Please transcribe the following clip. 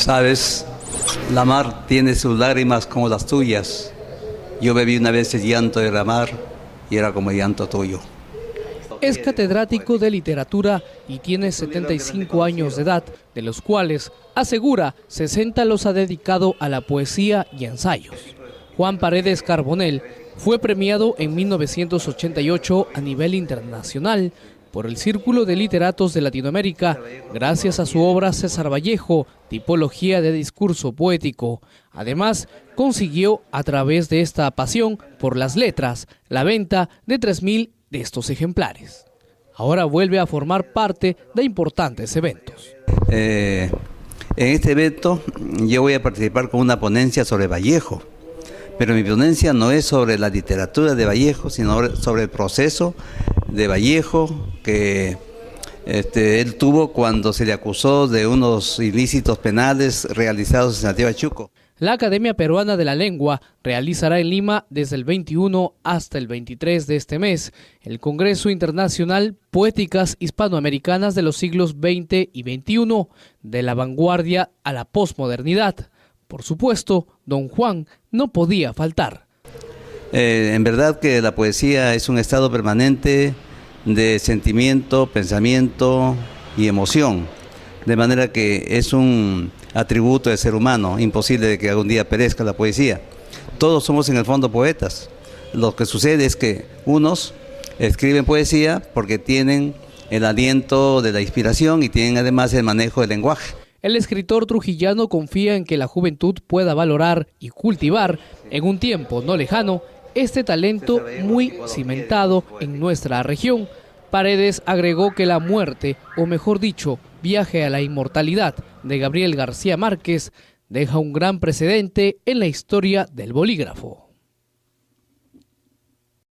Sabes, la mar tiene sus lágrimas como las tuyas. Yo bebí una vez el llanto de la mar y era como el llanto tuyo. Es catedrático de literatura y tiene 75 años de edad, de los cuales, asegura, 60 los ha dedicado a la poesía y ensayos. Juan Paredes Carbonell fue premiado en 1988 a nivel internacional por el Círculo de Literatos de Latinoamérica, gracias a su obra César Vallejo, tipología de discurso poético. Además, consiguió, a través de esta pasión por las letras, la venta de 3.000 de estos ejemplares. Ahora vuelve a formar parte de importantes eventos. En este evento yo voy a participar con una ponencia sobre Vallejo, pero mi ponencia no es sobre la literatura de Vallejo, sino sobre el proceso de Vallejo que él tuvo cuando se le acusó de unos ilícitos penales realizados en Santiago de Chuco. La Academia Peruana de la Lengua realizará en Lima desde el 21 hasta el 23 de este mes el Congreso Internacional Poéticas Hispanoamericanas de los siglos XX y XXI, de la vanguardia a la posmodernidad. Por supuesto, don Juan no podía faltar. En verdad que la poesía es un estado permanente de sentimiento, pensamiento y emoción, de manera que es un atributo del ser humano, imposible de que algún día perezca la poesía. Todos somos en el fondo poetas. Lo que sucede es que unos escriben poesía porque tienen el aliento de la inspiración y tienen además el manejo del lenguaje. El escritor trujillano confía en que la juventud pueda valorar y cultivar, en un tiempo no lejano, este talento muy cimentado en nuestra región. Paredes agregó que la muerte, o mejor dicho, Viaje a la inmortalidad de Gabriel García Márquez, deja un gran precedente en la historia del bolígrafo.